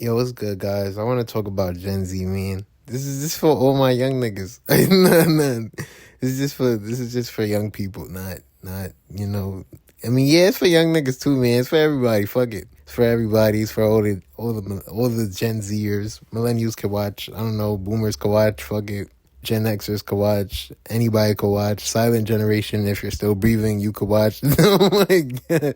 Yo, what's good, guys? I want to talk about Gen Z, man. This is just for all my young niggas. Nah. This is just for young people, not. I mean, yeah, it's for young niggas too, man. It's for everybody. Fuck it. It's for everybody. It's for all the Gen Zers. Millennials can watch. I don't know. Boomers can watch. Fuck it. Gen Xers can watch. Anybody can watch. Silent generation, if you're still breathing, you could watch. Oh my god.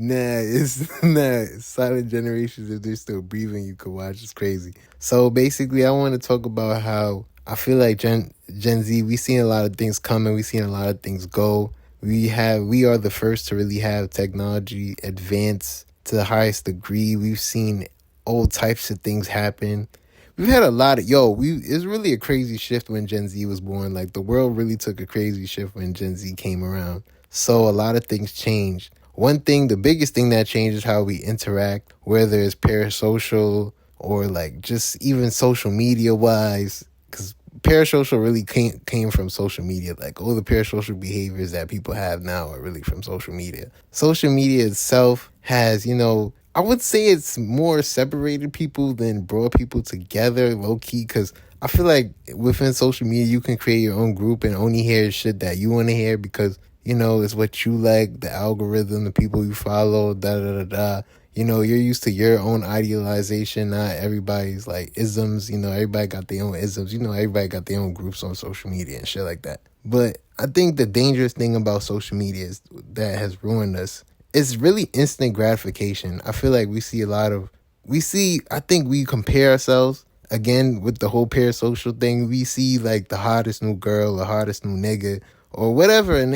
It's silent generations. If they're still breathing, you could watch. It's crazy. So basically, I want to talk about how I feel like Gen Z. We seen a lot of things coming. We seen a lot of things go. We are the first to really have technology advance to the highest degree. We've seen all types of things happen. We've had a lot of it's really a crazy shift when Gen Z was born. Like the world really took a crazy shift when Gen Z came around. So a lot of things changed. One thing, the biggest thing that changes how we interact, whether it's parasocial or like just even social media wise, because parasocial really came from social media. Like all the parasocial behaviors that people have now are really from social media. Social media itself has, I would say it's more separated people than brought people together, low key, because I feel like within social media, you can create your own group and only hear shit that you want to hear because, it's what you like, the algorithm, the people you follow, da. You're used to your own idealization. Not everybody's like isms. Everybody got their own isms. Everybody got their own groups on social media and shit like that. But I think the dangerous thing about social media is that has ruined us. It's really instant gratification. I feel like I think we compare ourselves again with the whole parasocial thing. We see like the hottest new girl, the hottest new nigga, or whatever, and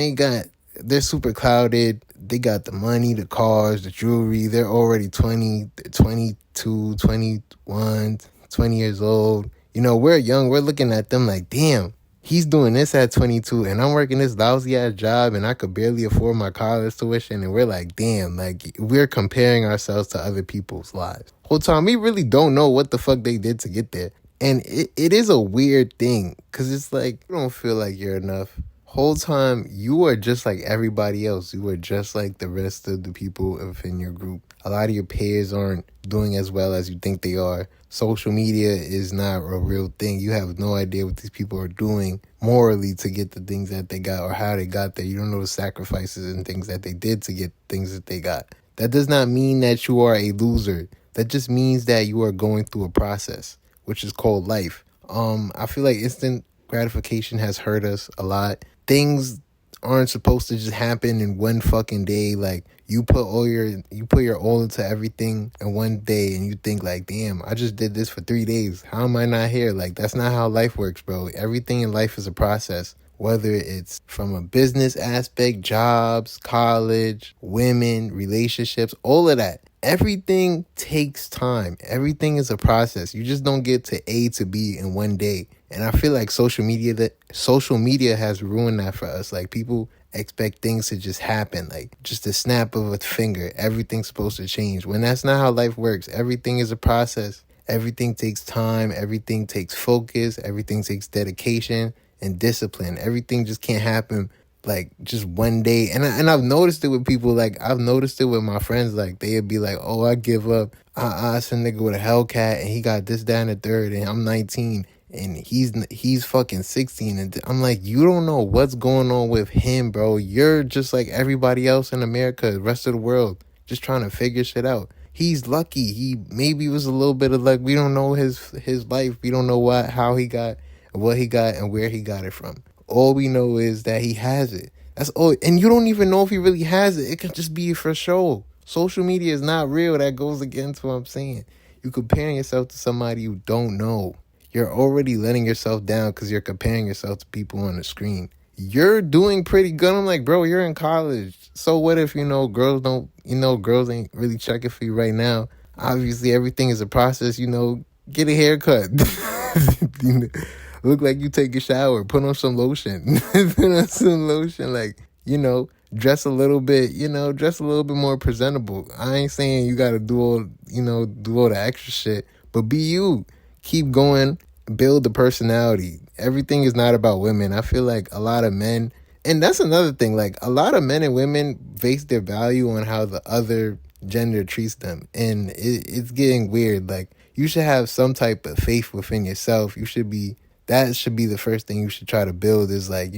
they're super clouded. They got the money, the cars, the jewelry. They're already 20, 22, 21, 20 years old. We're young. We're looking at them like, damn, he's doing this at 22 and I'm working this lousy ass job and I could barely afford my college tuition. And we're like, damn, like we're comparing ourselves to other people's lives. Whole time, we really don't know what the fuck they did to get there. And it is a weird thing because it's like, you don't feel like you're enough. Whole time, you are just like everybody else. You are just like the rest of the people within your group. A lot of your peers aren't doing as well as you think they are. Social media is not a real thing. You have no idea what these people are doing morally to get the things that they got or how they got there. You don't know the sacrifices and things that they did to get things that they got. That does not mean that you are a loser. That just means that you are going through a process, which is called life. I feel like instant gratification has hurt us a lot. Things aren't supposed to just happen in one fucking day. Like you put your all into everything in one day and you think like, damn, I just did this for 3 days. How am I not here? Like that's not how life works, bro. Everything in life is a process. Whether it's from a business aspect, jobs, college, women, relationships, all of that. Everything takes time. Everything is a process. You just don't get to A to B in one day. And I feel like social media has ruined that for us. Like people expect things to just happen, like just a snap of a finger. Everything's supposed to change. When that's not how life works. Everything is a process. Everything takes time. Everything takes focus. Everything takes dedication and discipline. Everything just can't happen like just one day. And I've noticed it with people. Like I've noticed it with my friends. Like they'd be like, oh, I give up. Some nigga with a Hellcat and he got this, that, and the third, and I'm 19 and he's fucking 16. And I'm like, you don't know what's going on with him, bro. You're just like everybody else in America, the rest of the world, just trying to figure shit out. He's lucky. He maybe was a little bit of luck. We don't know his life. We don't know how he got, what he got, and where he got it from. All we know is that he has it. That's all. And you don't even know if he really has it. It could just be for show. Social media is not real. That goes against what I'm saying. You're comparing yourself to somebody you don't know. You're already letting yourself down because you're comparing yourself to people on the screen. You're doing pretty good. I'm like, bro, you're in college. So what if, girls ain't really checking for you right now. Obviously, everything is a process, get a haircut. Look like you take a shower. Put on some lotion. Like, dress a little bit, dress a little bit more presentable. I ain't saying you got to do all the extra shit, but be you. Keep going, build the personality. Everything is not about women. I feel like a lot of men, and that's another thing, like a lot of men and women base their value on how the other gender treats them. And it's getting weird. Like you should have some type of faith within yourself. That should be the first thing you should try to build is like,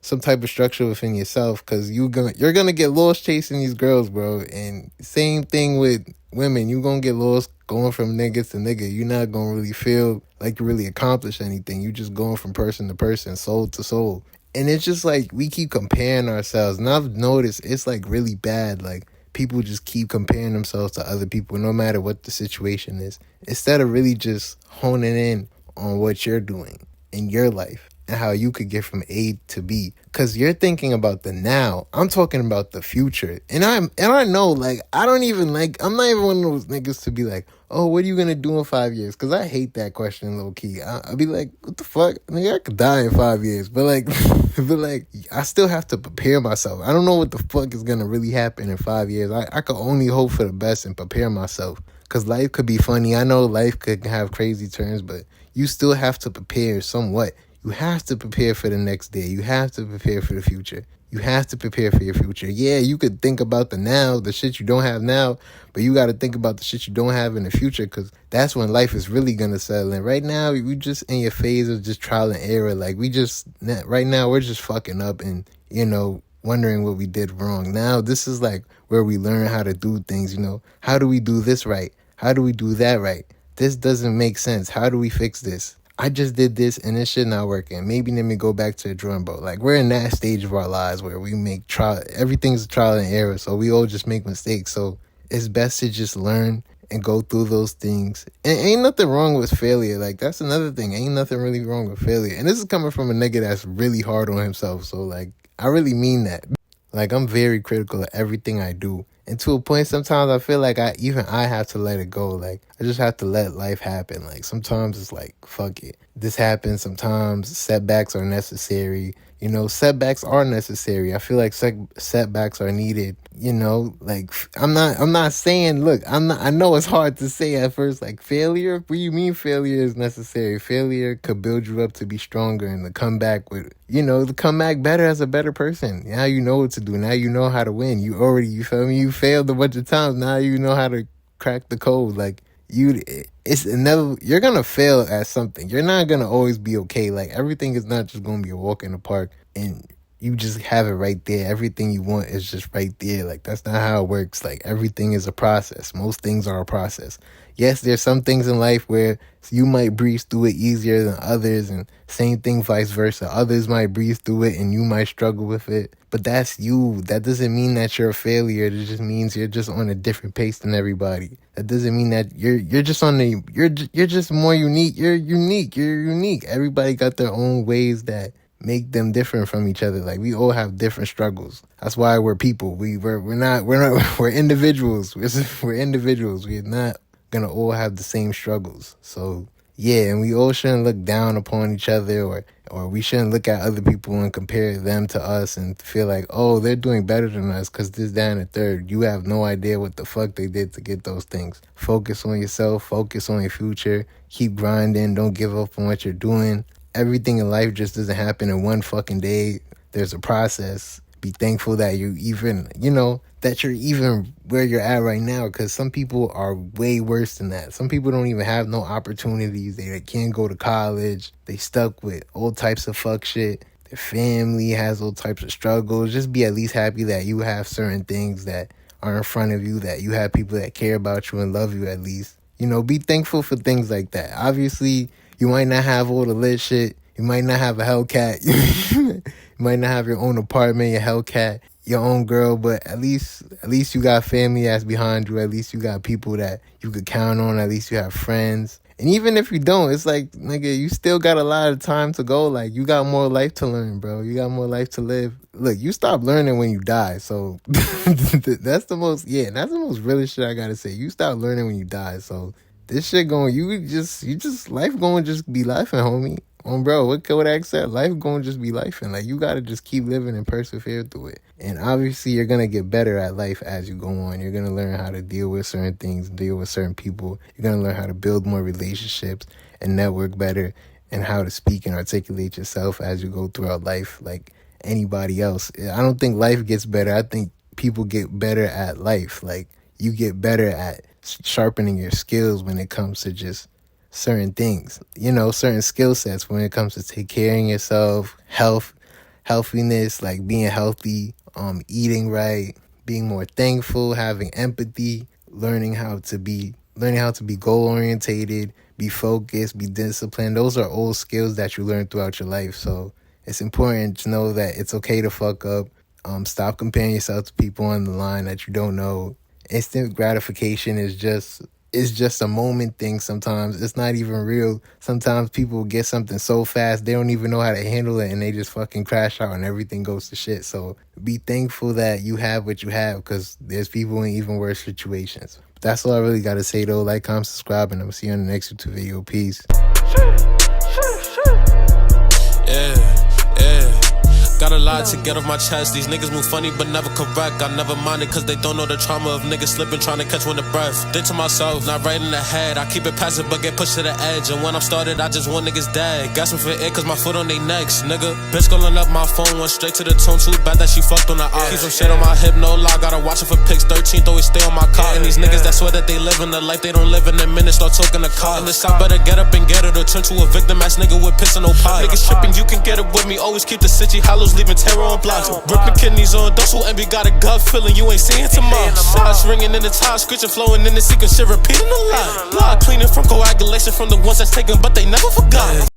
some type of structure within yourself, because you're gonna get lost chasing these girls, bro. And same thing with women, you gonna get lost going from niggas to nigga. You're not gonna really feel like you really accomplished anything. You just going from person to person, soul to soul. And it's just like we keep comparing ourselves. And I've noticed it's like really bad. Like people just keep comparing themselves to other people no matter what the situation is, instead of really just honing in on what you're doing in your life and how you could get from A to B. Cause you're thinking about the now. I'm talking about the future. And I know, like, I'm not even one of those niggas to be like, oh, what are you gonna do in 5 years? Cause I hate that question low key. I'll be like, what the fuck? Nigga, I could die in 5 years. But like but like I still have to prepare myself. I don't know what the fuck is gonna really happen in 5 years. I could only hope for the best and prepare myself. Cause life could be funny. I know life could have crazy turns, but you still have to prepare somewhat. You have to prepare for the next day. You have to prepare for the future. You have to prepare for your future. Yeah, you could think about the now, the shit you don't have now, but you got to think about the shit you don't have in the future, because that's when life is really going to settle in. Right now, we just in your phase of just trial and error. Like, right now, we're just fucking up and, wondering what we did wrong. Now, this is like where we learn how to do things, How do we do this right? How do we do that right? This doesn't make sense. How do we fix this? I just did this and this shit not working. Maybe let me go back to the drawing board. Like, we're in that stage of our lives where we make everything's a trial and error. So we all just make mistakes. So it's best to just learn and go through those things. And ain't nothing wrong with failure. Like, that's another thing. Ain't nothing really wrong with failure. And this is coming from a nigga that's really hard on himself. So like, I really mean that. Like, I'm very critical of everything I do. And to a point, sometimes I feel like I have to let it go. Like, I just have to let life happen. Like, sometimes it's like, fuck it. This happens. Sometimes setbacks are necessary. Setbacks are necessary. I feel like setbacks are needed. Like, I'm not saying, look, I know it's hard to say at first, like, failure. What do you mean failure is necessary? Failure could build you up to be stronger and to come back to come back better as a better person. Now you know what to do. Now you know how to win. You feel me? You failed a bunch of times. Now you know how to crack the code. Like, you're gonna fail at something. You're not gonna always be okay. Like, everything is not just gonna be a walk in the park and you just have it right there. Everything you want is just right there. Like, that's not how it works. Like, everything is a process. Most things are a process. Yes, there's some things in life where you might breeze through it easier than others, and same thing vice versa. Others might breeze through it and you might struggle with it. But that's you. That doesn't mean that you're a failure. It just means you're just on a different pace than everybody. That doesn't mean that you're just more unique. You're unique. Everybody got their own ways that make them different from each other. Like, we all have different struggles. That's why we're people. We're individuals. We're individuals. We're not gonna all have the same struggles. So yeah, and we all shouldn't look down upon each other, or we shouldn't look at other people and compare them to us and feel like, oh, they're doing better than us because this, that, and the third. You have no idea what the fuck they did to get those things. Focus on yourself. Focus on your future. Keep grinding. Don't give up on what you're doing. Everything in life just doesn't happen in one fucking day. There's a process. Be thankful that you're even where you're at right now, because some people are way worse than that. Some people don't even have no opportunities. They can't go to college. They stuck with all types of fuck shit. Their family has all types of struggles. Just be at least happy that you have certain things that are in front of you, that you have people that care about you and love you at least. Be thankful for things like that. Obviously, you might not have all the lit shit. You might not have a Hellcat. You might not have your own apartment, your Hellcat, your own girl, but at least you got family that's behind you. At least you got people that you could count on. At least you have friends. And even if you don't, it's like, nigga, you still got a lot of time to go. Like, you got more life to learn, bro. You got more life to live. Look, you stop learning when you die. So that's the most realest shit I gotta say. You stop learning when you die. So this shit life going just be life, homie. Bro, what Kodak said, life going just be life, and like, you gotta just keep living and persevere through it. And obviously you're gonna get better at life as you go on. You're gonna learn how to deal with certain things, deal with certain people. You're gonna learn how to build more relationships and network better, and how to speak and articulate yourself as you go throughout life like anybody else. I don't think life gets better. I think people get better at life. Like, you get better at sharpening your skills when it comes to just certain things, certain skill sets when it comes to take care of yourself, healthiness, like being healthy, eating right, being more thankful, having empathy, learning how to be goal orientated, be focused, be disciplined. Those are old skills that you learn throughout your life. So it's important to know that it's okay to fuck up. Stop comparing yourself to people on the line that you don't know. Instant gratification is just a moment thing sometimes. It's not even real. Sometimes people get something so fast they don't even know how to handle it and they just fucking crash out and everything goes to shit. So be thankful that you have what you have, because there's people in even worse situations. But that's all I really got to say though. Like, comment, subscribe, and I'm see you on the next YouTube video. Peace. Got a lot to get off my chest. These niggas move funny but never correct. I never mind it cause they don't know the trauma of niggas slipping, trying to catch one of breath. Think to myself, not right in the head. I keep it passive but get pushed to the edge. And when I'm started, I just want niggas dead. Gasping for air cause my foot on they necks, nigga. Bitch calling up my phone, went straight to the tone. Too bad that she fucked on the eye. Keep some shit on my hip, no lie. Gotta watch it for pics. 13th always stay on my car. And these niggas that swear that they live in the life they don't live in a minute, start talking the car. And the South better get up and get it, or turn to a victim ass nigga with piss and no pie. Niggas tripping, you can get it with me. Always keep the city hollows, leaving terror on blocks. Ripping kidneys on those who envy, got a gut feeling you ain't seeing tomorrow. Shots ringing in the top, screeching, flowing in the secret shit, repeating a lot. Blood cleaning from coagulation from the ones that's taken, but they never forgot.